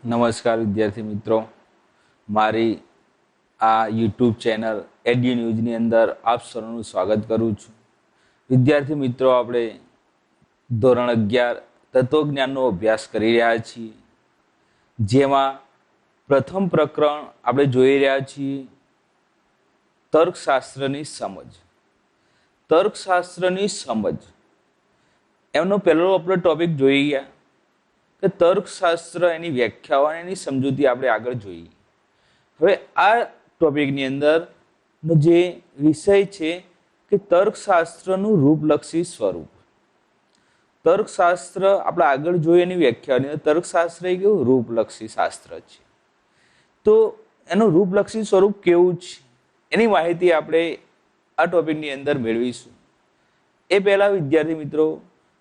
નમસ્કાર વિદ્યાર્થી મિત્રો, મારી આ યુટ્યુબ ચેનલ એડ્યુ ન્યૂઝની અંદર આપ સૌનું સ્વાગત કરું છું. વિદ્યાર્થી મિત્રો, આપણે ધોરણ 11 તત્વજ્ઞાનનો અભ્યાસ કરી રહ્યા છીએ, જેમાં પ્રથમ પ્રકરણ આપણે જોઈ રહ્યા છીએ તર્કશાસ્ત્રની સમજ. તર્કશાસ્ત્રની સમજ એમનો પહેલો આપણે ટોપિક જોઈ ગયા કે તર્કશાસ્ત્ર, એની વ્યાખ્યાઓ અને એની સમજૂતી આપણે આગળ જોઈએ. હવે આ ટોપિકની અંદરનો જે વિષય છે કે તર્કશાસ્ત્રનું રૂપલક્ષી સ્વરૂપ. તર્કશાસ્ત્ર આપણે આગળ જોઈએ એની વ્યાખ્યાઓની અંદર તર્કશાસ્ત્ર એ કેવું રૂપલક્ષી શાસ્ત્ર છે. તો એનું રૂપલક્ષી સ્વરૂપ કેવું છે એની માહિતી આપણે આ ટોપિકની અંદર મેળવીશું. એ પહેલાં વિદ્યાર્થી મિત્રો,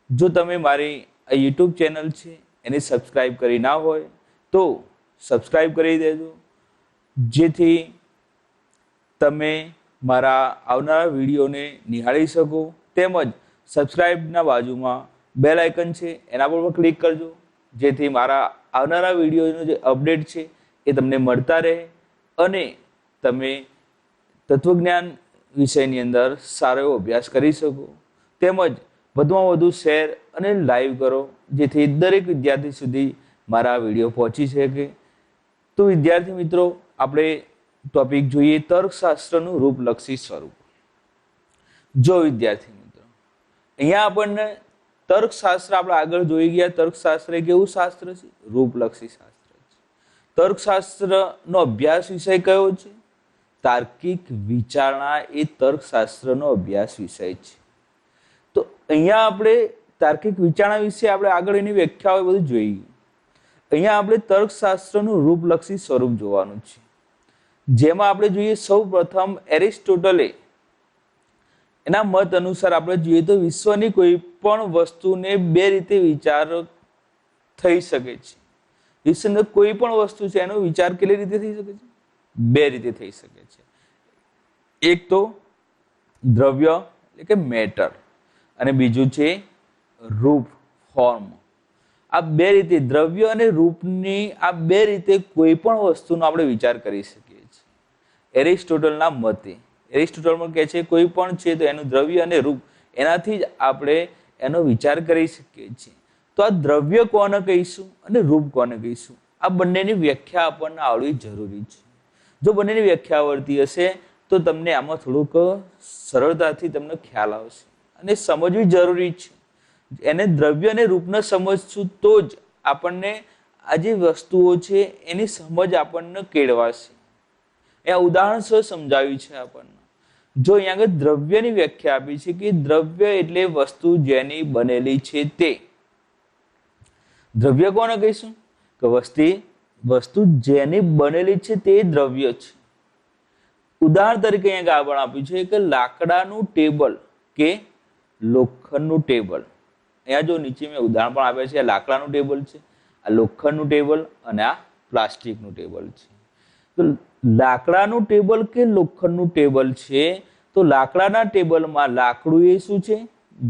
જો તમે મારી આ યુટ્યુબ ચેનલ છે એને સબસ્ક્રાઈબ કરી ના હોય તો સબસ્ક્રાઈબ કરી દેજો, જેથી તમે મારા આવનારા વિડીયોને નિહાળી શકો. તેમજ સબસ્ક્રાઈબના બાજુમાં બેલ આઇકન છે એના પર ક્લિક કરજો, જેથી મારા આવનારા વિડીયોનો જે અપડેટ છે એ તમને મળતા રહે અને તમે તત્વજ્ઞાન વિષયની અંદર સારો એવો અભ્યાસ કરી શકો. તેમજ વધુમાં વધુ શેર અને લાઈવ કરો, જેથી દરેક વિદ્યાર્થી સુધી મારા વિડીયો પહોંચી શકે. તો વિદ્યાર્થી મિત્રો, આપણે ટોપિક જોઈએ તર્કશાસ્ત્રનું રૂપલક્ષી સ્વરૂપ. જો વિદ્યાર્થી મિત્રો, અહીંયા આપણને તર્કશાસ્ત્ર આપણે આગળ જોઈ ગયા. તર્કશાસ્ત્ર એ કેવું શાસ્ત્ર છે? રૂપલક્ષી શાસ્ત્ર છે. તર્કશાસ્ત્રનો અભ્યાસ વિષય કયો છે? તાર્કિક વિચારણા એ તર્કશાસ્ત્રનો અભ્યાસ વિષય છે. તો અહીંયા આપણે તાર્કિક વિચારણા વિશે આપણે આગળ એની વ્યાખ્યાઓ બધું જોઈએ. અહીંયા આપણે તર્કશાસ્ત્રનું રૂપલક્ષી સ્વરૂપ જોવાનું છે, જેમાં આપણે જોઈએ સૌ પ્રથમ એરિસ્ટોટલે એના મત અનુસાર આપણે જોઈએ તો વિશ્વની કોઈ પણ વસ્તુને બે રીતે વિચાર થઈ શકે છે. વિશ્વની કોઈ પણ વસ્તુ છે એનો વિચાર કેટલી રીતે થઈ શકે છે? બે રીતે થઈ શકે છે. એક તો દ્રવ્ય એટલે કે મેટર, અને બીજું છે રૂપ, ફોર્મ. આ બે રીતે, દ્રવ્ય અને રૂપની આ બે રીતે કોઈ પણ વસ્તુનો આપણે વિચાર કરી શકીએ છીએ. એરિસ્ટોટલના મતે, એરિસ્ટોટલ કહે છે કોઈ પણ છે તો એનું દ્રવ્ય અને રૂપ એનાથી જ આપણે એનો વિચાર કરી શકીએ છીએ. તો આ દ્રવ્ય કોને કહીશું અને રૂપ કોને કહીશું, આ બંનેની વ્યાખ્યા આપણને આવડવી જરૂરી છે. જો બંનેની વ્યાખ્યા આવડતી હશે તો તમને આમાં થોડુંક સરળતાથી તમને ખ્યાલ આવશે અને સમજવી જરૂરી છે. એને દ્રવ્ય અને રૂપને સમજશું તો જ આપણને આ જે વસ્તુઓ છે એની સમજ આપણને કેળવાશે. એ ઉદાહરણ સહ સમજાવ્યું છે આપણને. જો અહીંયા આગળ દ્રવ્યની વ્યાખ્યા આપી છે કે દ્રવ્ય એટલે વસ્તુ જેની બનેલી છે તે. દ્રવ્ય કોને કહીશું? કે વસ્તુ જેની બનેલી છે તે દ્રવ્ય છે. ઉદાહરણ તરીકે અહીંયા આગળ આપ્યું છે કે લાકડાનું ટેબલ કે લોખંડનું ટેબલ. અહીંયા જો નીચે મેં ઉદાહરણ પણ આપ્યા છે. આ લાકડાનું ટેબલ છે, આ લોખંડનું ટેબલ અને આ પ્લાસ્ટિકનું ટેબલ છે. તો લાકડાનું ટેબલ કે લોખંડનું ટેબલ છે, તો લાકડાના ટેબલમાં લાકડું એ શું છે?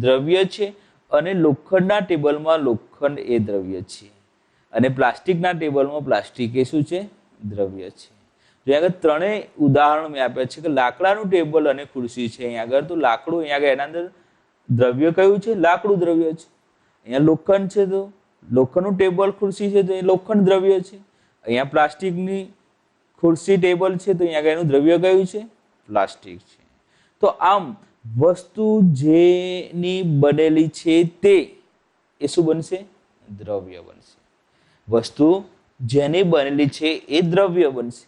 દ્રવ્ય છે. અને લોખંડના ટેબલમાં લોખંડ એ દ્રવ્ય છે. અને પ્લાસ્ટિકના ટેબલમાં પ્લાસ્ટિક એ શું છે? દ્રવ્ય છે. તો અહીંયા આગળ ત્રણેય ઉદાહરણ મેં આપ્યા છે કે લાકડાનું ટેબલ અને ખુરશી છે. અહીંયા આગળ તો લાકડું, અહીંયા આગળ એના અંદર દ્રવ્ય કયું છે? લાકડું દ્રવ્ય છે. અહીંયા લોખંડ છે તો લોખંડનું ટેબલ ખુરશી છે તો એ લોખંડ દ્રવ્ય છે. અહીંયા પ્લાસ્ટિકની ખુરશી ટેબલ છે તો અહીંયા આગળ એનું દ્રવ્ય કયું છે? પ્લાસ્ટિક છે. તો આમ વસ્તુ જેની બનેલી છે તે એ શું બનશે? દ્રવ્ય બનશે. વસ્તુ જેની બનેલી છે એ દ્રવ્ય બનશે.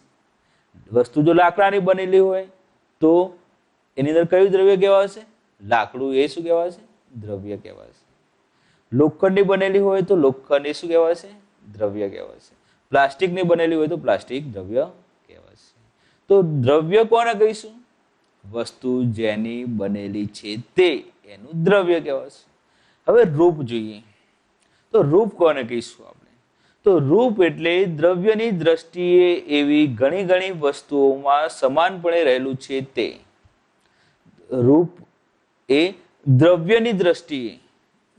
વસ્તુ જો લાકડાની બનેલી હોય તો એની અંદર કયું દ્રવ્ય કહેવાશે? લાકડું એ શું કહેવાશે? દ્રવ્ય કહેવાશે. લોખંડની બનેલી હોય તો લોખંડ એ શું કહેવાશે? દ્રવ્ય કહેવાશે. પ્લાસ્ટિકની બનેલી હોય તો પ્લાસ્ટિક દ્રવ્ય કહેવાશે. તો દ્રવ્ય કોને કહીશું? વસ્તુ જેની બનેલી છે તે એનું દ્રવ્ય કહેવાશે. હવે રૂપ જોઈએ. તો રૂપ કોને કહીશું આપણે? તો રૂપ એટલે દ્રવ્યની દ્રષ્ટિએ એવી ઘણી વસ્તુઓમાં સમાનપણે રહેલું છે તે. રૂપ એ દ્રવ્યની દ્રષ્ટિએ,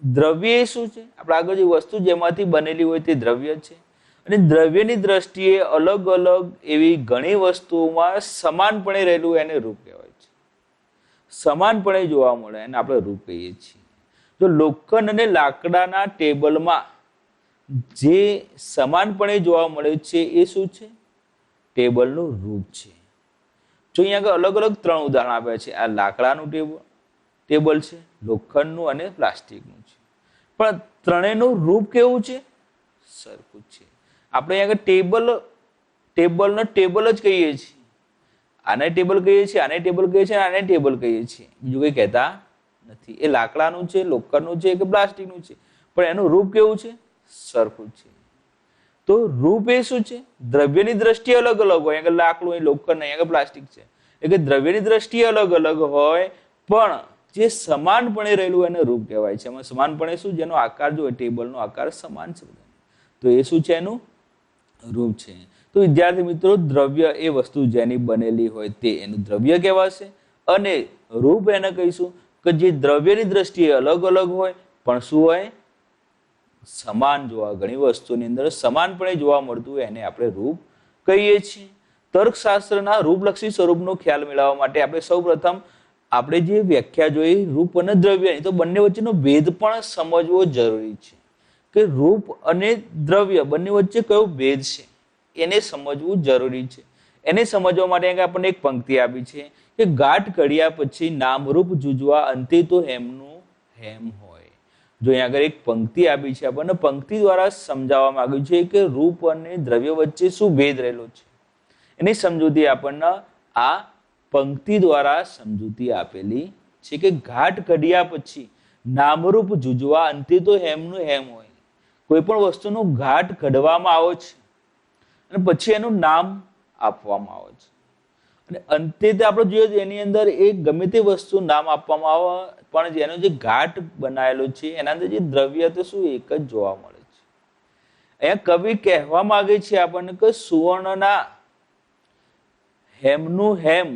દ્રવ્ય એ શું છે? આપણે આગળ જે વસ્તુ જેમાંથી બનેલી હોય તે દ્રવ્ય છે. અને દ્રવ્યની દ્રષ્ટિએ અલગ અલગ એવી ઘણી વસ્તુઓમાં સમાનપણે રહેલું એને રૂપ કહેવાય છે. સમાનપણે જોવા મળે એને આપણે રૂપ કહીએ છીએ. તો લોખંડ અને લાકડાના ટેબલમાં જે સમાનપણે જોવા મળે છે એ શું છે? ટેબલનું રૂપ છે. જો અહીંયા આગળ અલગ અલગ 3 ઉદાહરણ આપ્યા છે. આ લાકડાનું ટેબલ છે, લોખંડનું અને પ્લાસ્ટિકનું છે. પણ ત્રણેયનું રૂપ કેવું છે? સરખું છે. આપણે અહીંયા ટેબલનો ટેબલ જ કહીએ છીએ. આને ટેબલ કહીએ છીએ, આને ટેબલ કહીએ છીએ, આને ટેબલ કહીએ છીએ. બીજું કંઈ કહેતા નથી. એ લાકડાનું છે, લોખંડનું છે કે પ્લાસ્ટિકનું છે, પણ એનું રૂપ કેવું છે? સરખું છે. તો રૂપ એ શું છે? દ્રવ્યની દ્રષ્ટિએ અલગ અલગ હોય. અહીંયા લાકડું, અહીં લોખંડ, અહીંયા પ્લાસ્ટિક છે. એટલે દ્રવ્યની દ્રષ્ટિએ અલગ અલગ હોય, પણ જે સમાનપણે રહેલું એને રૂપ કહેવાય છે. એમાં સમાનપણે શું? જેનો આકાર જો ટેબલનો આકાર સમાન છે, તો એ શું છે? એનું રૂપ છે. તો વિદ્યાર્થી મિત્રો, દ્રવ્ય એ વસ્તુ જેની બનેલી હોય તે એનું દ્રવ્ય કહેવાશે. અને રૂપ એને કહીશું કે જે દ્રવ્યની દ્રષ્ટિએ અલગ અલગ હોય પણ શું હોય? સમાન જોવા, ઘણી વસ્તુની અંદર સમાનપણે જોવા મળતું હોય એને આપણે રૂપ કહીએ છીએ. તર્કશાસ્ત્રના રૂપલક્ષી સ્વરૂપનો ખ્યાલ મેળવવા માટે આપણે સૌપ્રથમ આપણે જે વ્યાખ્યા જોઈ રૂપ અને દ્રવ્યની, તો બંને વચ્ચેનો ભેદ પણ સમજવો જરૂરી છે. કે રૂપ અને દ્રવ્ય બંને વચ્ચે કયો ભેદ છે એને સમજવું જરૂરી છે. એને સમજવા માટે આપણને એક પંક્તિ આપી છે કે ગાંઠ ઘડ્યા પછી નામરૂપ જુજવા અંતે તો હેમનું હેમ હોય. જો અહીંયા આગળ એક પંક્તિ આપી છે, આપણને પંક્તિ દ્વારા સમજાવવામાં આવ્યું છે કે રૂપ અને દ્રવ્ય વચ્ચે શું ભેદ રહેલો છે. એની સમજૂતી આપણને આ પંક્તિ દ્વારા સમજૂતી આપેલી છે કે ઘાટ ઘડ્યા પછી નામરૂપ જુજવા અંતે તો હેમનું હેમ હોય. કોઈ પણ વસ્તુનો ઘાટ ઘડવામાં આવે છે અને પછી એનું નામ આપવામાં આવે છે, અને અંતે આપણે જોઈએ એની અંદર એક ગમે તે વસ્તુ નામ આપવામાં આવે, પણ એનો જે ઘાટ બનાવેલો છે એના અંદર જે દ્રવ્ય તો શું એક જ જોવા મળે છે. અહીંયા કવિ કહેવા માંગે છે આપણને કે સુવર્ણના હેમનું હેમ,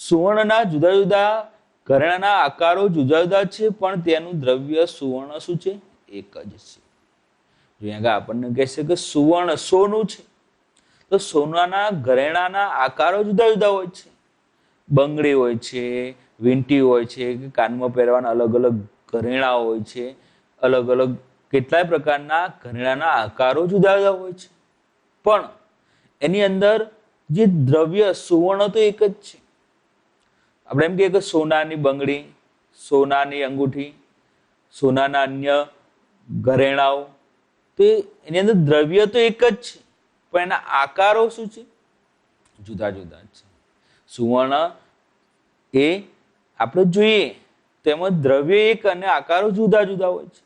સુવર્ણના જુદા જુદા ઘરેણાના આકારો જુદા જુદા છે, પણ તેનું દ્રવ્ય સુવર્ણ શું છે? એક જ છે. અહીંયા આપણને કહેશે કે સુવર્ણ સોનું છે, તો સોનાના ઘરેણાના આકારો જુદા જુદા હોય છે. બંગડી હોય છે, વીંટી હોય છે, કે કાનમાં પહેરવાના અલગ અલગ ઘરેણા હોય છે. અલગ અલગ કેટલાય પ્રકારના ઘરેણાના આકારો જુદા જુદા હોય છે, પણ એની અંદર જે દ્રવ્ય સુવર્ણ તો એક જ છે. આપણે એમ કહીએ કે સોનાની બંગડી, સોનાની અંગૂઠી, સોનાના અન્ય ઘરેણાઓ, તો એની અંદર દ્રવ્ય તો એક જ છે, પણ એના આકારો શું છે? જુદા જુદા છે. સુવર્ણ એ આપણે જોઈએ તેમાં દ્રવ્ય એક અને આકારો જુદા જુદા હોય છે.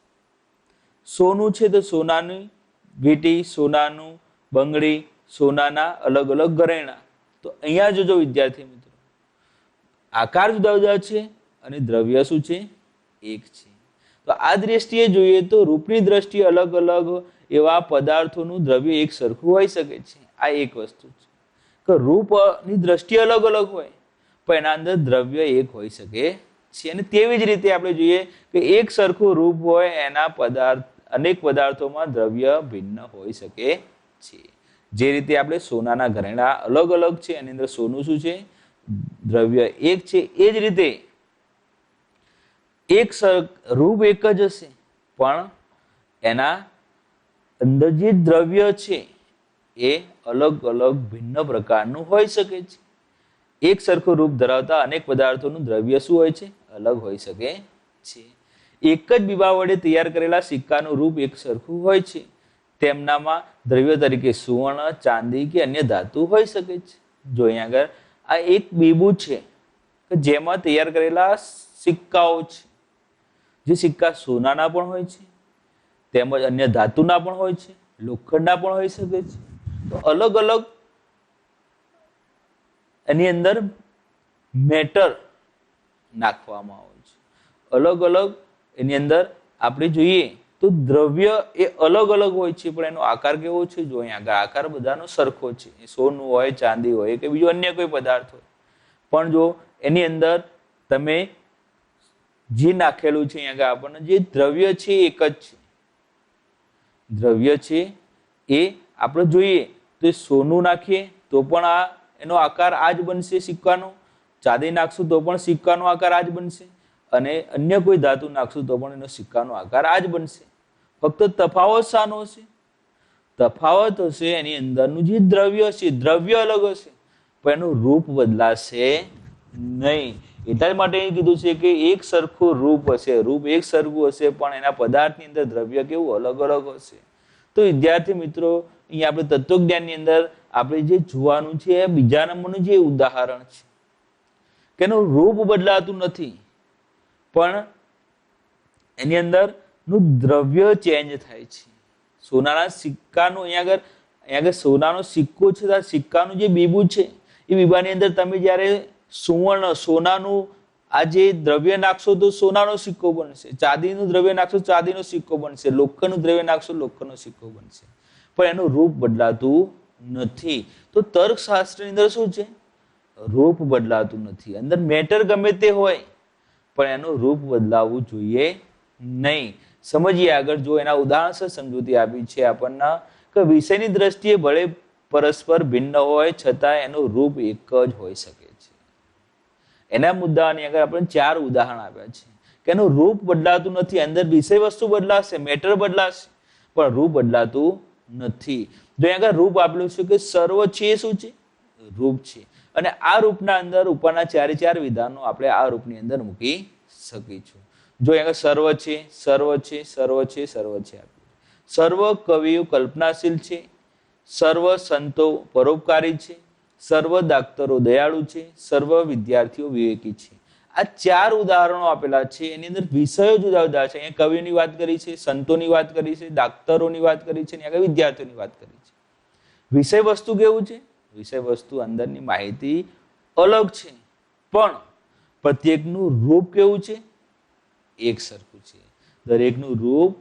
સોનું છે તો સોનાની વીંટી, સોનાનું બંગડી, સોનાના અલગ અલગ ઘરેણા. તો અહીંયા જોજો વિદ્યાર્થી મિત્રો, આકાર જુદા જુદા છે અને દ્રવ્ય શું છે? એક છે. તો આ દ્રષ્ટિએ જોઈએ તો રૂપની દ્રષ્ટિએ અલગ અલગ એવા પદાર્થોનું દ્રવ્ય એક સરખું હોઈ શકે છે. આ એક વસ્તુ છે કે રૂપની દ્રષ્ટિએ અલગ અલગ હોય પણ એના અંદર દ્રવ્ય એક હોઈ શકે છે. અને તેવી જ રીતે આપણે જોઈએ કે એક સરખું રૂપ હોય એના અનેક પદાર્થોમાં દ્રવ્ય ભિન્ન હોઈ શકે છે. જે રીતે આપણે સોનાના ઘરેણા અલગ અલગ છે, એની અંદર સોનું શું છે? દ્રવ્ય એક છે. એ જ રીતે રૂપ એક જ હશે પણ એના અંદર જે દ્રવ્ય છે એ અલગ અલગ ભિન્ન પ્રકારનું હોઈ શકે છે. એક સરખું રૂપ ધરાવતા અનેક પદાર્થોનું દ્રવ્ય શું હોય છે? અલગ હોઈ શકે છે. એક જ બીબા વડે તૈયાર કરેલા સિક્કાનું રૂપ એક સરખું હોય છે. તેમનામાં દ્રવ્ય તરીકે સુવર્ણ, ચાંદી કે અન્ય ધાતુ હોઈ શકે છે. જો અહીંયા આગળ આ એક બીબું છે કે જેમાં તૈયાર કરેલા સિક્કાઓ છે. જે સિક્કા સોનાના પણ હોય છે, તેમજ અન્ય ધાતુના પણ હોય છે, લોખંડના પણ હોઈ શકે છે. તો અલગ અલગ એની અંદર મેટર નાખવામાં આવે છે. અલગ અલગ એની અંદર આપણે જોઈએ તો દ્રવ્ય એ અલગ અલગ હોય છે, પણ એનો આકાર કેવો છે? જો અહીંયા આગળ આકાર બધાનો સરખો છે. સોનું હોય, ચાંદી હોય કે બીજું અન્ય કોઈ પદાર્થ હોય, પણ જો એની અંદર તમે જે નાખેલું છે અહીંયા આગળ આપણને જે દ્રવ્ય છે એક જ છે. દ્રવ્ય છે એ આપણે જોઈએ તો સોનું નાખીએ તો પણ આ એનો આકાર આ જ બનશે સિક્કાનો, ચાંદી નાખશું તો પણ સિક્કાનો આકાર આ જ બનશે, અને અન્ય કોઈ ધાતુ નાખશું તો પણ એનો સિક્કાનો આકાર આ જ બનશે. ફક્ત તફાવત શાનો હશે? તફાવત હશે એની અંદરનું જે દ્રવ્ય હશે, દ્રવ્ય અલગ હશે પણ એનું રૂપ બદલાશે નહીં. એટલા જ માટે કીધું છે કે એક સરખું રૂપ હશે, રૂપ એક સરખું હશે પણ એના પદાર્થની અંદર દ્રવ્ય કેવું અલગ અલગ હશે. તો વિદ્યાર્થી મિત્રો, અહીંયા આપણે તત્વજ્ઞાનની અંદર આપણે જે જોવાનું છે એ બીજા નંબરનું જે ઉદાહરણ છે કે એનું રૂપ બદલાતું નથી પણ એની અંદરનું દ્રવ્ય ચેન્જ થાય છે. સોનાના સિક્કાનું અહીંયા આગળ સોનાનો સિક્કો છે, આ સિક્કાનું જે બીબું છે એ બીબાની અંદર તમે જ્યારે સુવર્ણ સોનાનું આ જે દ્રવ્ય નાખશો તો સોનાનો સિક્કો બનશે, ચાંદીનું દ્રવ્ય નાખશો ચાંદીનો સિક્કો બનશે, લોખંડનું દ્રવ્ય નાખશો લોખંડનો સિક્કો બનશે, પણ એનું રૂપ બદલાતું નથી. તો તર્કશાસ્ત્રની અંદર શું છે? રૂપ બદલાતું નથી. અંદર મેટર ગમે તે હોય પણ એનું રૂપ બદલાવવું જોઈએ નહીં. સમજીએ આગળ. જો એના ઉદાહરણ સમજૂતી આપી છે આપણને કે વિષયની દ્રષ્ટિએ ભલે પરસ્પર ભિન્ન હોય છતાં એનું રૂપ એક જ હોઈ શકે છે. એના મુદ્દાની આગળ આપણે 4 ઉદાહરણ આપ્યા છે કે એનું રૂપ બદલાતું નથી. અંદર વિષય વસ્તુ બદલાશે, મેટર બદલાશે પણ રૂપ બદલાતું નથી. જો આગળ રૂપ આપેલું છે કે સર્વ છે શું છે? રૂપ છે. અને આ રૂપના અંદર ઉપરના 4 વિધાનો આપણે આ રૂપની અંદર મૂકી શકીશું. જો આગળ સર્વ છે, સર્વ છે, સર્વ છે, સર્વ છે. સર્વ કવિઓ કલ્પનાશીલ છે, સર્વ સંતો પરોપકારી છે, સર્વ દાક્તરો દયાળુ છે, સર્વ વિદ્યાર્થીઓ વિવેકી છે. આ 4 ઉદાહરણો આપેલા છે. એની અંદર વિષયો જુદા જુદા છે. અહીંયા કવિઓની વાત કરી છે, સંતોની વાત કરી છે, દાક્તરોની વાત કરી છે, આગળ વિદ્યાર્થીઓની વાત કરી છે. વિષય વસ્તુ કેવું છે? વિષય વસ્તુ અંદરની માહિતી અલગ છે પણ પ્રત્યેકનું રૂપ કેવું છે? એક સરખું છે. દરેકનું રૂપ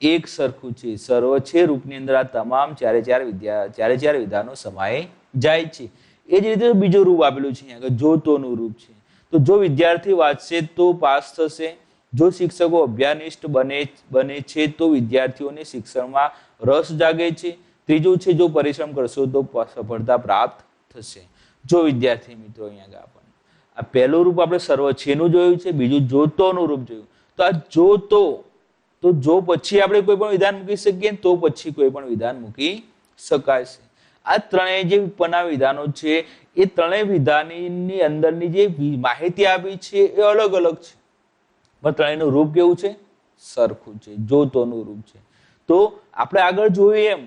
એક સરખું છે. સર્વ છે રૂપની અંદર આ તમામ 4 વિધાનો સમાય જાય છે. એ જ રીતે બીજું રૂપ આપેલું છે અહીંયા જોતોનું રૂપ છે. તો જો વિદ્યાર્થી વાંચશે તો પાસ થશે, જો શિક્ષકો અભ્યાનિષ્ઠ બને છે તો વિદ્યાર્થીઓને શિક્ષણમાં રસ જાગે છે. ત્રીજું છે જો પરિશ્રમ કરશો તો સફળતા પ્રાપ્ત થશે. જો વિદ્યાર્થી મિત્રો, અહીંયા આપણને આ પહેલું રૂપ આપણે સર્વ છેનું જોયું છે, બીજું જોતોનું રૂપ જોયું. તો આ જોતો, તો જો પછી આપણે કોઈ પણ વિધાન મૂકી શકીએ તો પછી કોઈ પણ વિધાન મૂકી શકાય છે. આ ત્રણેય જે ઉપરના વિધાનો છે એ ત્રણેય વિધાનની અંદરની જે માહિતી આપી છે એ અલગ અલગ છે પણ ત્રણેયનું રૂપ કેવું છે? સરખું છે, જોતોનું રૂપ છે. તો આપણે આગળ જોઈએ એમ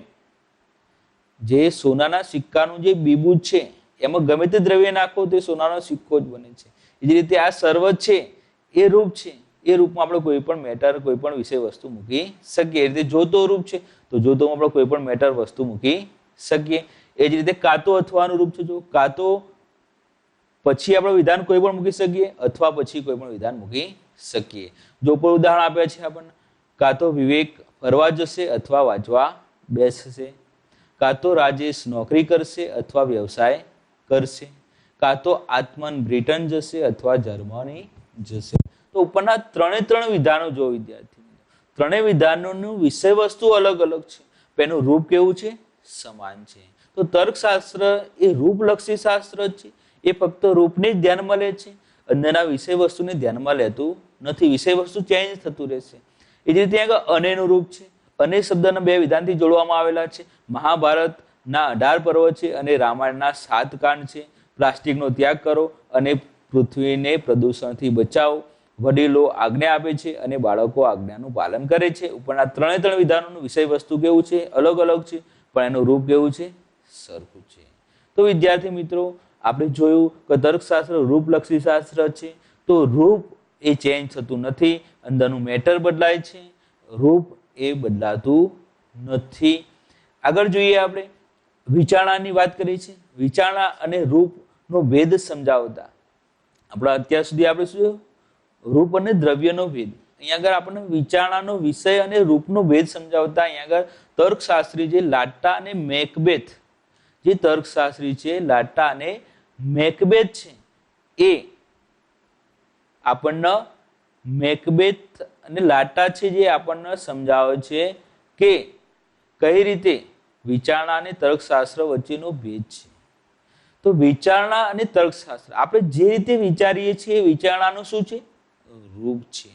જે સોનાના સિક્કાનું જે બીબું છે એમાં ગમે તે દ્રવ્ય નાખો તો સોનાનો સિક્કો જ બને છે. એ જ રીતે આ સર્વ છે એ રૂપ છે, એ રૂપમાં આપણે કોઈ પણ મેટર, કોઈ પણ વિષય વસ્તુ મૂકી શકીએ. એ રીતે જોતો રૂપ છે તો જોતોમાં આપણે કોઈ પણ મેટર વસ્તુ મૂકી શકીએ. એ જ રીતે કાતો અથવાનું રૂપ છે. જો કાતો પછી આપણે વિધાન કોઈ પણ મૂકી શકીએ અથવા પછી કોઈ પણ વિધાન મૂકી શકીએ. જો પણ ઉદાહરણ આપ્યા છે આપણને, કાતો વિવેક ફરવા જશે અથવા વાંચવા બેસશે, કાતો રાજેશ નોકરી કરશે અથવા વ્યવસાય કરશે, કાતો આત્મન બ્રિટન જશે અથવા જર્મની જશે. તો ઉપરના 3 વિધાનો જો વિદ્યાર્થી, 3 વિધાનોનું વિષય વસ્તુ અલગ અલગ છે પણ એનું રૂપ કેવું છે? સમાન છે. તો તર્કશાસ્ત્ર એ રૂપલક્ષી શાસ્ત્ર છે. એ ફક્ત રૂપને જ ધ્યાનમાં લે છે, અંદરના વિષય વસ્તુને ધ્યાનમાં લેતું નથી. વિષય વસ્તુ ચેન્જ થતું રહેશે. એ જ રીતે આગળ અનેનું રૂપ છે. અને શબ્દના 2 વિધાનથી જોડવામાં આવેલા છે. મહાભારતના 18 પર્વ છે અને રામાયણના 7 કાંડ છે. પ્લાસ્ટિકનો ત્યાગ કરો અને પૃથ્વીને પ્રદૂષણથી બચાવો. વડીલો આજ્ઞા આપે છે અને બાળકો આજ્ઞાનું પાલન કરે છે. ઉપરના 3 વિધાનોનું વિષય વસ્તુ કેવું છે? અલગ અલગ છે પણ એનું રૂપ કેવું છે? સરખું છે. તો વિદ્યાર્થી મિત્રો, આપણે જોયું કે તર્કશાસ્ત્ર રૂપલક્ષી શાસ્ત્ર છે. તો રૂપ એ ચેન્જ થતું નથી, અંદરનું મેટર બદલાય છે, રૂપ એ બદલાતું નથી. આગળ જોઈએ આપણે વિચારણાની વાત કરી છે. વિચારણા અને રૂપનો ભેદ સમજાવતા આપણા અત્યાર સુધી આપણે શું રૂપ અને દ્રવ્યનો ભેદ, અહીંયા આગળ આપણને વિચારણાનો વિષય અને રૂપનો ભેદ સમજાવતા અહીંયા આગળ તર્કશાસ્ત્રી જે લાટા અને મેકબેથ, જે તર્કશાસ્ત્રી છે લાટા અને મેકબેથ છે એ આપણને મેકબેથ અને લાટા છે જે આપણને સમજાવે છે કે કઈ રીતે વિચારણા અને તર્કશાસ્ત્ર વચ્ચેનો ભેદ છે. તો વિચારણા અને તર્કશાસ્ત્ર, આપણે જે રીતે વિચારીએ છીએ એ વિચારણાનું શું છે? રૂપ છે.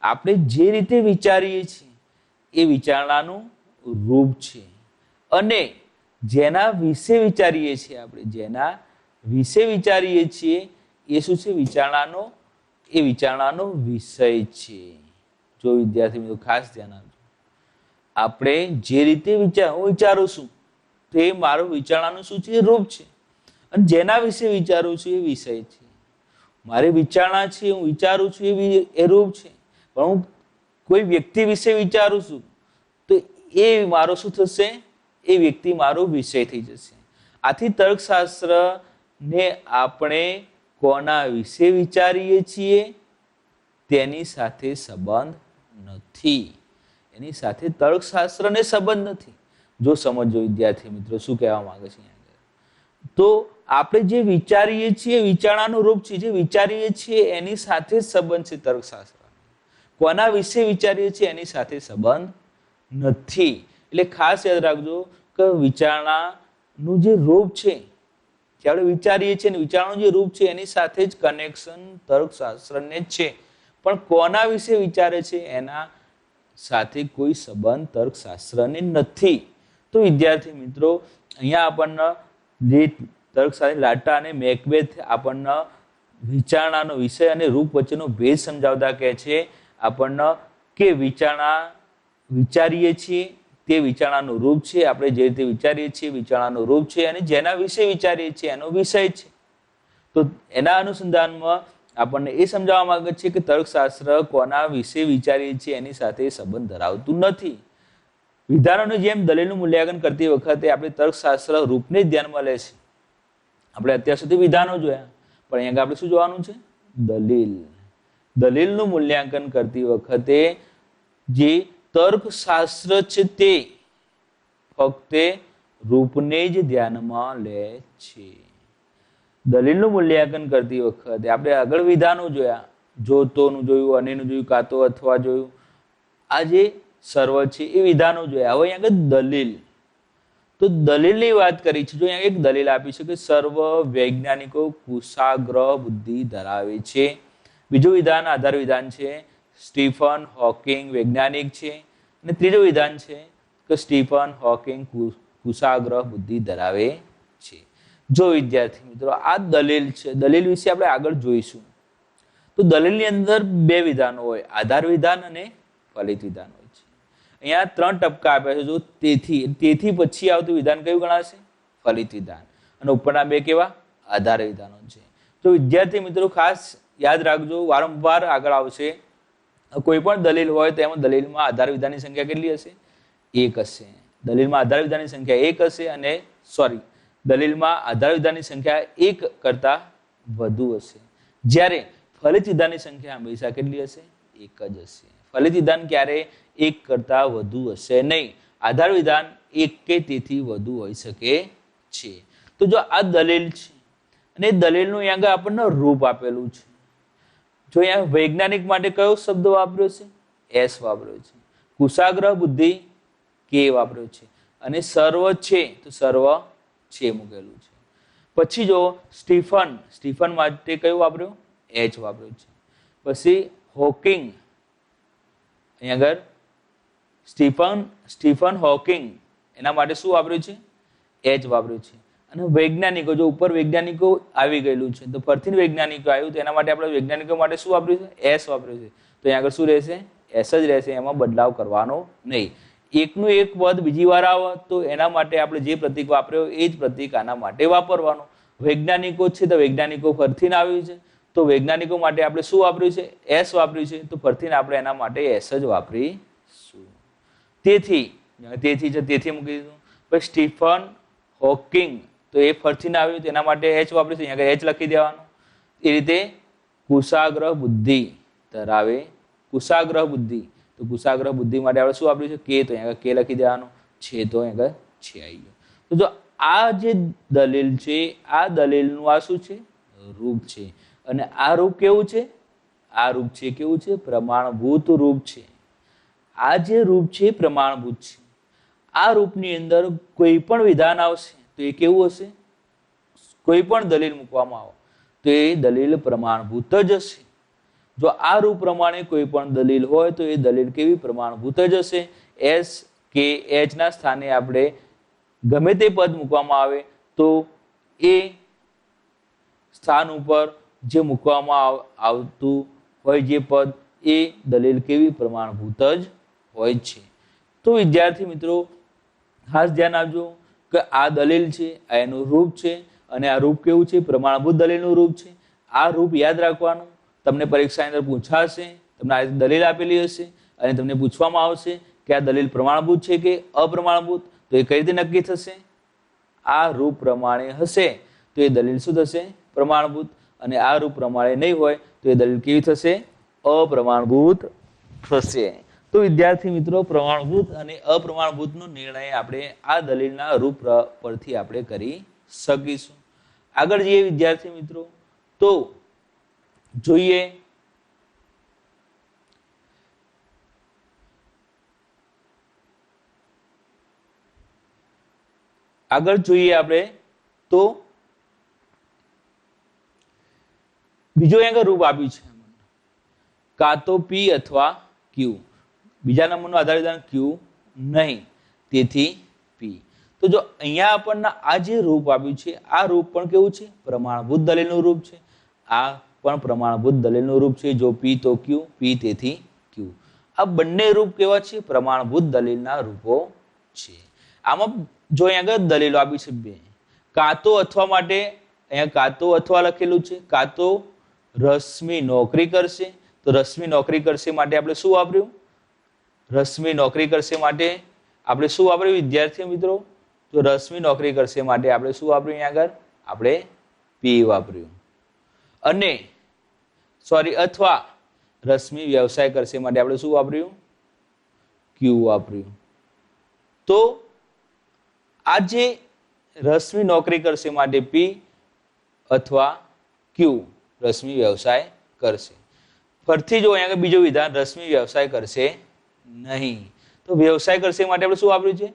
આપણે જે રીતે વિચારીએ છીએ એ વિચારણાનું રૂપ છે. અને જેના વિશે વિચારીએ છીએ, આપણે જેના વિશે વિચારીએ છીએ એ શું છે? વિચારણાનો વિષય છે. જો વિદ્યાર્થી મિત્રો ખાસ ધ્યાન આપજો, આપણે જે રીતે હું વિચારું છું તો એ મારું વિચારણાનું શું છે? રૂપ છે. અને જેના વિશે વિચારું છું એ વિષય છે. મારી વિચારણા છે, હું વિચારું છું એ રૂપ છે. પણ હું કોઈ વ્યક્તિ વિશે વિચારું છું તો એ મારો શું થશે? એ વ્યક્તિ મારો વિષય થઈ જશે. આથી તર્કશાસ્ત્રને આપણે કોના વિશે વિચારીએ છીએ તેની સાથે સંબંધ નથી. એની સાથે તર્કશાસ્ત્રને સંબંધ નથી. જો સમજો વિદ્યાર્થી મિત્રો શું કહેવા માંગે છે. તો આપણે જે વિચારીએ છીએ વિચારણાનું રૂપ છે. જે વિચારીએ છીએ એની સાથે જ સંબંધ છે તર્કશાસ્ત્ર. કોના વિશે વિચારીએ છીએ એની સાથે સંબંધ નથી. એટલે ખાસ યાદ રાખજો કે વિચારણાનું જે રૂપ છે, જે આપણે વિચારીએ છીએ ને વિચારણાનું જે રૂપ છે એની સાથે જ કનેક્શન તર્કશાસ્ત્રને જ છે. પણ કોના વિશે વિચારે છે એના સાથે કોઈ સંબંધ તર્કશાસ્ત્રને નથી. તો વિદ્યાર્થી મિત્રો અહીંયા આપણને જે તર્કશાસ્ત્રી લાટા અને મેકબેથ આપણને વિચારણાનો વિષય અને રૂપ વચ્ચેનો ભેદ સમજાવતા કહે છે આપણને કે વિચારીએ છીએ તે વિચારણાનું રૂપ છે. આપણે જે રીતે વિચારીએ છીએ વિચારણાનું રૂપ છે. અને જેના વિશે વિચારીએ છીએ એનો વિષય છે. તો એના અનુસંધાનમાં આપણને એ સમજાવવા માંગે છે કે તર્કશાસ્ત્ર કોના વિશે વિચારીએ છીએ એની સાથે સંબંધ ધરાવતું નથી. વિધાનોની જેમ દલીલનું મૂલ્યાંકન કરતી વખતે આપણે તર્કશાસ્ત્ર રૂપને જ ધ્યાનમાં લે છે. આપણે અત્યાર સુધી વિધાનો જોયા, પણ અહીંયા આપણે શું જોવાનું છે? દલીલનું મૂલ્યાંકન કરતી વખતે જે તર્કશાસ્ત્ર છે તે ફક્ત રૂપને જ ધ્યાનમાં લે છે. દલીલનું મૂલ્યાંકન કરતી વખતે આપણે આગળ વિધાનો જોયા, જોતોનું જોયું, અનેનું જોયું, કાતો અથવા જોયું. આ જે સર્વ છે એ વિધાનો જોયા. હવે અહીંયા આગળ દલીલ, તો દલીલની વાત કરી છે. જો અહીંયા એક દલીલ આપી છે કે સર્વ વૈજ્ઞાનિકો કુશાગ્ર બુદ્ધિ ધરાવે છે. બીજું વિધાન આધાર વિધાન છે સ્ટીફન હોકિંગ વૈજ્ઞાનિક છે. અને ત્રીજું વિધાન છે કે સ્ટીફન હોકિંગ કુશાગ્ર બુદ્ધિ ધરાવે છે. જો વિદ્યાર્થી મિત્રો આ દલીલ છે, દલીલ વિશે આપણે આગળ જોઈશું. તો દલીલની અંદર બે વિધાનો હોય, આધાર વિધાન અને ફલિત વિધાન હોય છે. અહીંયા 3 ટપકા આપ્યા છે. જો તેથી પછી આવતું વિધાન કયું ગણાશે? ફલિત વિધાન. અને ઉપરના બે કેવા? આધાર વિધાનો છે. તો વિદ્યાર્થી મિત્રો ખાસ યાદ રાખજો, વારંવાર આગળ આવશે. કોઈ પણ દલીલ હોય તો એમાં દલીલમાં આધાર વિધાનની સંખ્યા કેટલી હશે? 1 હશે. દલીલમાં આધાર વિધાનની સંખ્યા 1 હશે. અને દલીલમાં આધાર વિધાનની સંખ્યા 1 કરતા વધુ હશે. જ્યારે ફલિત વિધાનની સંખ્યા હંમેશા કેટલી હશે? 1 જ હશે. ફલિત વિધાન ક્યારે 1 કરતા વધુ હશે નહીં. આધાર વિધાન 1 કે તેથી વધુ હોઈ શકે છે. તો જો આ દલીલ છે અને દલીલનું અહીંયા આપણને રૂપ આપેલું છે. જો અહીંયા વૈજ્ઞાનિક માટે કયો શબ્દ વાપર્યો છે? એસ વાપર્યો છે. કુશાગ્ર બુદ્ધિ કે વાપર્યો છે. અને સર્વ છે તો સર્વ છે મૂકેલું છે. પછી જો સ્ટીફન માટે કયું વાપર્યું? એચ વાપર્યું છે. પછી હોકિંગ, અહીંયા આગળ સ્ટીફન હોકિંગ એના માટે શું વાપર્યું છે? એચ વાપર્યું છે. અને વૈજ્ઞાનિકો, જો ઉપર વૈજ્ઞાનિકો આવી ગયેલું છે તો ફરીથી વૈજ્ઞાનિકો આવ્યું તો એના માટે આપણે વૈજ્ઞાનિકો માટે શું વાપર્યું છે? એસ વાપર્યું છે. તો અહીંયા આગળ શું રહેશે? એસ જ રહેશે. એમાં બદલાવ કરવાનો નહીં. એકનું એક પદ બીજી વાર આવે તો એના માટે આપણે જે પ્રતીક વાપર્યો એ જ પ્રતીક આના માટે વાપરવાનો. વૈજ્ઞાનિકો છે તો વૈજ્ઞાનિકો ફરીથી આવ્યું છે તો વૈજ્ઞાનિકો માટે આપણે શું વાપર્યું છે? એસ વાપર્યું છે. તો ફરીથી આપણે એના માટે એસ જ વાપરીશું. તેથી મૂકી દીધું. પછી સ્ટીફન હોકિંગ તો એ ફરીથી આવ્યું તો એના માટે એચ વાપરીશું. અહીંયા એચ લખી દેવાનું. એ રીતે કુશાગ્ર બુદ્ધિ ધરાવે, કુશાગ્ર બુદ્ધિ, તો કુશાગ્ર બુદ્ધિ માટે આપણે શું વાપર્યું છે? કે, તો અહીંયા કે લખી દેવાનું. છે તો અહીંયા છે આવી ગયો. તો જો આ જે દલીલ છે આ દલીલનું આ શું છે? રૂપ છે. અને આ રૂપ કેવું છે? આ રૂપ છે કેવું છે? પ્રમાણભૂત રૂપ છે. આ જે રૂપ છે પ્રમાણભૂત છે. આ રૂપની અંદર કોઈ પણ વિધાન આવશે તો એ કેવું હશે? કોઈ પણ દલીલ મૂકવામાં આવે તો એ દલીલ પ્રમાણભૂત જ હશે. જો આ રૂપ પ્રમાણે કોઈ પણ દલીલ હોય તો એ દલીલ કેવી? પ્રમાણભૂત જ હશે. એસ કે એચ ના સ્થાને આપણે ગમે તે પદ મૂકવામાં આવે તો એ સ્થાન ઉપર જે મૂકવામાં આવતું હોય જે પદ એ દલીલ કેવી? પ્રમાણભૂત જ હોય છે. તો વિદ્યાર્થી મિત્રો ખાસ ધ્યાન આપજો કે આ દલીલ છે, આ એનું રૂપ છે અને આ રૂપ કેવું છે? પ્રમાણભૂત દલીલનું રૂપ છે. આ રૂપ યાદ રાખવાનું. તમને પરીક્ષાની અંદર પૂછાશે, તમને આ દલીલ આપેલી હશે અને તમને પૂછવામાં આવશે કે આ દલીલ પ્રમાણભૂત છે કે અપ્રમાણભૂત, તો એ કઈ રીતે નક્કી થશે? આ રૂપ પ્રમાણે હશે તો એ દલીલ શું થશે? પ્રમાણભૂત. અને આ રૂપ પ્રમાણે નહીં હોય તો એ દલીલ કેવી થશે? અપ્રમાણભૂત થશે. તો વિદ્યાર્થી મિત્રો પ્રમાણભૂત અને અપ્રમાણભૂતનો નિર્ણય આપણે આ દલીલના રૂપ પરથી આપણે કરી શકીશું. આગળ જઈએ વિદ્યાર્થી મિત્રો તો જોઈએ આપણે તો બીજો અહીંયા રૂપ આપ્યું છે કાં તો પી અથવા ક્યુ. બીજા નંબરનો આધાર વિધાન ક્યુ નહીં, તેથી પી. તો જો અહીંયા આપણને આ જે રૂપ આપ્યું છે આ રૂપ પણ કેવું છે? પ્રમાણભૂત દલીલનું રૂપ છે. આ પણ પ્રમાણભૂત દલીલનું રૂપ છે. જો પી તો ક્યુ, પી તેથી ક્યુ. આ બંને રૂપ કેવા છે? પ્રમાણભૂત દલીલના રૂપો છે. આમાં જો અહીંયા આગળ દલીલો આપી છે બે. કાં તો અથવા માટે અહીંયા કાં તો અથવા લખેલું છે. કાં તો રશ્મિ નોકરી કરશે, તો રશ્મિ નોકરી કરશે માટે આપણે શું વાપર્યું? રશ્મિ નોકરી કરશે માટે આપણે શું વાપર્યું વિદ્યાર્થી મિત્રો? તો રશ્મિ નોકરી કરશે માટે આપણે શું વાપર્યું? અહીંયા આગળ આપણે પી વાપર્યું. અને અથવા રશ્મિ વ્યવસાય કરશે માટે આપણે શું વાપર્યું? ક્યુ વાપર્યું. તો આ જે રશ્મિ નોકરી કરશે માટે પી અથવા ક્યુ રશ્મિ વ્યવસાય કરશે. ફરીથી જો અહીંયા બીજો વિધાન રશ્મિ વ્યવસાય કરશે નહીં, તો વ્યવસાય કરશે માટે આપણે શું વાપર્યું છે?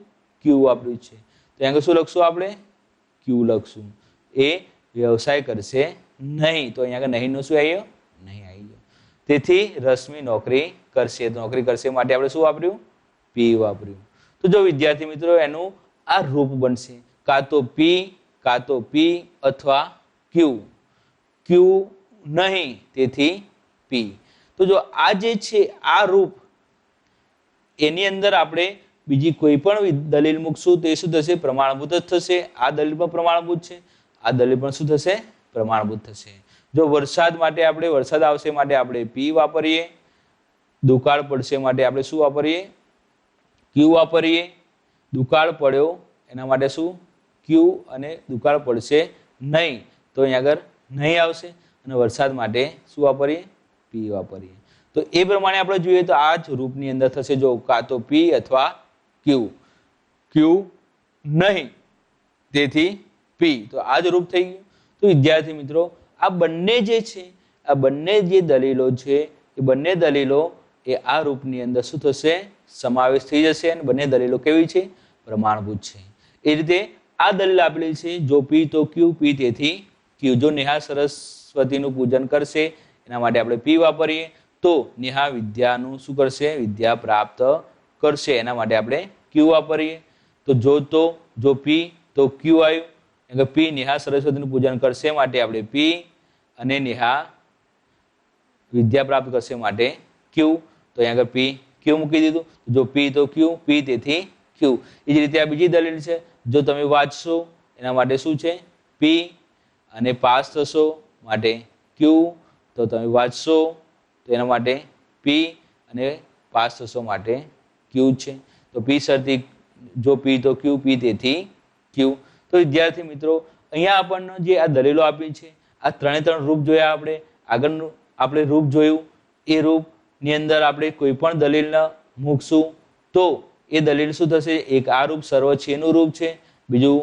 ક્યુ વાપર્યું છે. તો અહીંયા શું લખશું આપણે? ક્યુ લખશું. એ વ્યવસાય કરશે નહીં, તો અહીંયા નહીં શું આવ્યો? નહીં આવી ગયો. તેથી રશ્મિ નોકરી કરશે, તો નોકરી કરશે માટે આપણે શું વાપર્યું? પી વાપર્યું. તો જો વિદ્યાર્થી મિત્રો એનું આ રૂપ બનશે કાં તો પી અથવા ક્યુ. ક્યુ નહીં, તેથી પી. તો જો આ જે છે આ રૂપ એની અંદર આપણે બીજી કોઈ પણ દલીલ મૂકશું તો એ શું થશે? પ્રમાણભૂત જ થશે. આ દલીલ પણ પ્રમાણભૂત છે, આ દલીલ પણ શું થશે? પ્રમાણભૂત થશે. જો વરસાદ માટે આપણે વરસાદ આવશે માટે આપણે પી વાપરીએ, દુકાળ પડશે માટે આપણે શું વાપરીએ? ક્યુ વાપરીએ. દુકાળ પડ્યો એના માટે શું? ક્યુ. અને દુકાળ પડશે નહીં તો અહીંયા આગળ નહીં આવશે. અને વરસાદ માટે શું વાપરીએ? પી વાપરીએ. તો એ પ્રમાણે આપણે જોઈએ તો આ જ રૂપની અંદર થશે. જો કાં તો પી અથવા ક્યુ. ક્યુ નહીં, તેથી પી. તો આ જ રૂપ થઈ ગયું. તો વિદ્યાર્થી મિત્રો આ બંને જે છે આ બંને જે દલીલો છે એ બંને દલીલો એ આ રૂપની અંદર શું થશે? સમાવેશ થઈ જશે. અને બંને દલીલો કેવી છે? પ્રમાણભૂત છે. એ રીતે આ દલીલ આપેલી છે જો પી તો ક્યુ, પી તેથી ક્યુ. જો નેહા સરસ્વતીનું પૂજન કરશે એના માટે આપણે પી વાપરીએ, તો નેહા વિદ્યાનું શું કરશે? વિદ્યા પ્રાપ્ત કરશે એના માટે આપણે ક્યુ વાપરીએ. તો જો પી તો ક્યુ આવ્યું. પી નેહા સરસ્વતીનું પૂજન કરશે માટે આપણે પી, અને નેહા વિદ્યા પ્રાપ્ત કરશે માટે ક્યુ. તો અહીંયા આગળ પી ક્યુ મૂકી દીધું. જો પી તો ક્યુ, પી તેથી ક્યુ. એ જ રીતે આ બીજી દલીલ છે. જો તમે વાંચશો એના માટે શું છે? પી. અને પાસ થશો માટે ક્યુ. તો તમે વાંચશો તો એના માટે પી, અને પાસ થશો માટે ક્યુ છે. તો પી સરથી જો પી તો ક્યુ, પી તેથી ક્યુ. તો વિદ્યાર્થી મિત્રો અહીંયા આપણને જે આ દલીલો આપી છે આ ત્રણે ત્રણ રૂપ જોયા આપણે. આગળનું આપણે રૂપ જોયું એ રૂપની અંદર આપણે કોઈ પણ દલીલને મૂકશું તો એ દલીલ શું થશે? એક આ રૂપ સર્વછેનું રૂપ છે, બીજું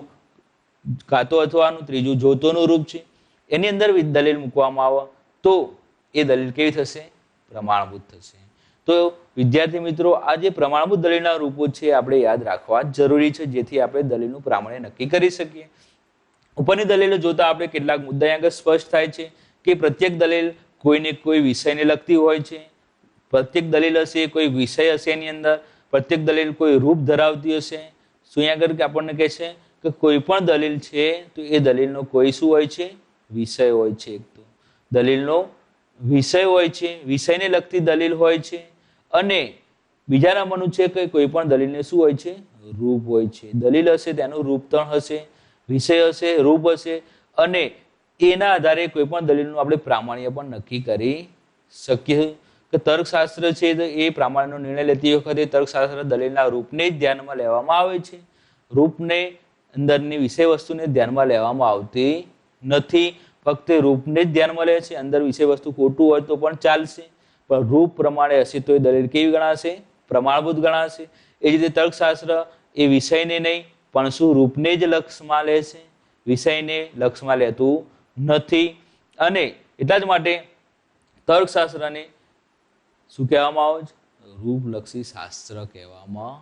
કાતો અથવાનું, ત્રીજું જોતોનું રૂપ છે. એની અંદર દલીલ મૂકવામાં આવે તો એ દલીલ કેવી થશે? પ્રમાણભૂત થશે. તો તો વિદ્યાર્થી મિત્રો આ જે પ્રમાણભૂત દલીલના રૂપો છે આપણે યાદ રાખવા જરૂરી છે, જેથી આપણે દલીલનું પ્રામાણ્ય નક્કી કરી શકીએ. ઉપરની દલીલો જોતા આપણે કેટલાક મુદ્દા આગળ સ્પષ્ટ થાય છે કે પ્રત્યેક દલીલ કોઈને કોઈ વિષયને લગતી હોય છે. પ્રત્યેક દલીલ હશે કોઈ વિષય હશે એની અંદર, પ્રત્યેક દલીલ કોઈ રૂપ ધરાવતી હશે. શું અહીંયા આગળ આપણને કહે છે કે કોઈ પણ દલીલ છે તો એ દલીલનો કોઈ શું હોય છે? વિષય હોય છે. એક તો દલીલનો વિષય હોય છે, વિષયને લગતી દલીલ હોય છે. અને બીજા નંબરનું છે કે કોઈ પણ દલીલને શું હોય છે? રૂપ હોય છે. દલીલ હશે તેનું રૂપ પણ હશે, વિષય હશે, રૂપ હશે, અને એના આધારે કોઈ પણ દલીલનું આપણે પ્રામાણ્ય પણ નક્કી કરી શકીએ. કે તર્કશાસ્ત્ર છે તો એ પ્રામાણ્યનો નિર્ણય લેતી વખતે તર્કશાસ્ત્ર દલીલના રૂપને જ ધ્યાનમાં લેવામાં આવે છે. રૂપને અંદરની વિષય વસ્તુને ધ્યાનમાં લેવામાં આવતી નથી. ફક્ત રૂપને જ ધ્યાનમાં લે છે. અંદર વિષય વસ્તુ ખોટું હોય તો પણ ચાલશે, પણ રૂપ પ્રમાણે હશે તો એ દલીલ કેવી ગણાશે? પ્રમાણભૂત ગણાશે. એ જ રીતે તર્કશાસ્ત્ર એ વિષયને નહીં પણ શું રૂપને જ લક્ષમાં લે છે, વિષયને લક્ષમાં લેતું નથી. અને એટલા જ માટે તર્કશાસ્ત્રને શું કહેવામાં આવે છે? રૂપલક્ષી શાસ્ત્ર કહેવામાં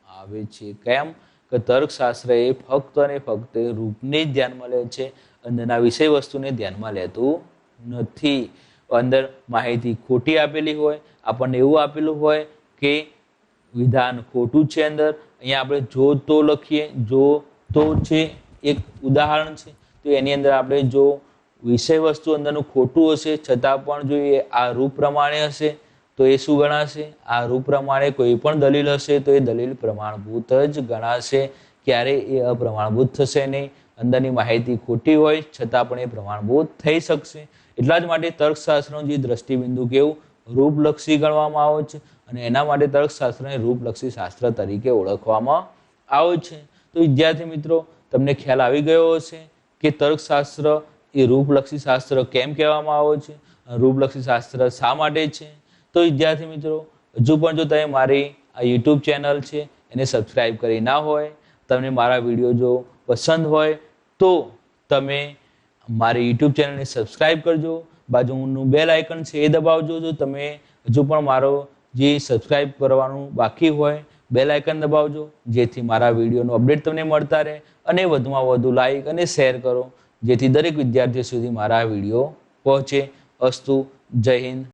આવે છે. કેમ? કે તર્કશાસ્ત્ર એ ફક્ત અને ફક્ત રૂપને જ ધ્યાનમાં લે છે, અંદરના વિષય વસ્તુને ધ્યાનમાં લેતું નથી. અંદર માહિતી ખોટી આપેલી હોય, આપણને એવું આપેલું હોય કે વિધાન ખોટું છે અંદર, અહીંયા આપણે જો તો લખીએ, જો તો છે એક ઉદાહરણ છે, તો એની અંદર આપણે જો વિષય વસ્તુ અંદરનું ખોટું હશે છતાં પણ જો એ આ રૂપ પ્રમાણે હશે તો એ શું ગણાશે? આ રૂપ પ્રમાણે કોઈ પણ દલીલ હશે તો એ દલીલ પ્રમાણભૂત જ ગણાશે. ક્યારે એ અપ્રમાણભૂત થશે નહીં. અંદરની માહિતી ખોટી હોય છતાં પણ એ પ્રમાણભૂત થઈ શકશે. એટલા જ માટે તર્કશાસ્ત્રનું જે દ્રષ્ટિબિંદુ કેવું? રૂપલક્ષી ગણવામાં આવે છે, અને એના માટે તર્કશાસ્ત્રને રૂપલક્ષી શાસ્ત્ર તરીકે ઓળખવામાં આવે છે. તો વિદ્યાર્થી મિત્રો તમને ખ્યાલ આવી ગયો હશે કે તર્કશાસ્ત્ર એ રૂપલક્ષી શાસ્ત્ર કેમ કહેવામાં આવે છે, રૂપલક્ષી શાસ્ત્ર શા માટે છે. તો વિદ્યાર્થી મિત્રો હજુ પણ જો તમે મારી આ યુટ્યુબ ચેનલ છે એને સબસ્ક્રાઈબ કરી ના હોય, તમને મારા વિડીયો જો પસંદ હોય તો તમે મારી યુટ્યુબ ચેનલને સબસ્ક્રાઈબ કરજો. બાજુનું બેલ આઇકન છે એ દબાવજો. જો તમે હજુ પણ મારો જે સબસ્ક્રાઈબ કરવાનું બાકી હોય બેલ આઇકન દબાવજો, જેથી મારા વિડીયોનો અપડેટ તમને મળતા રહે. અને વધુમાં વધુ લાઈક અને શેર કરો, જેથી દરેક વિદ્યાર્થીઓ સુધી મારા વિડીયો પહોંચે. અસ્તુ. જય હિન્દ.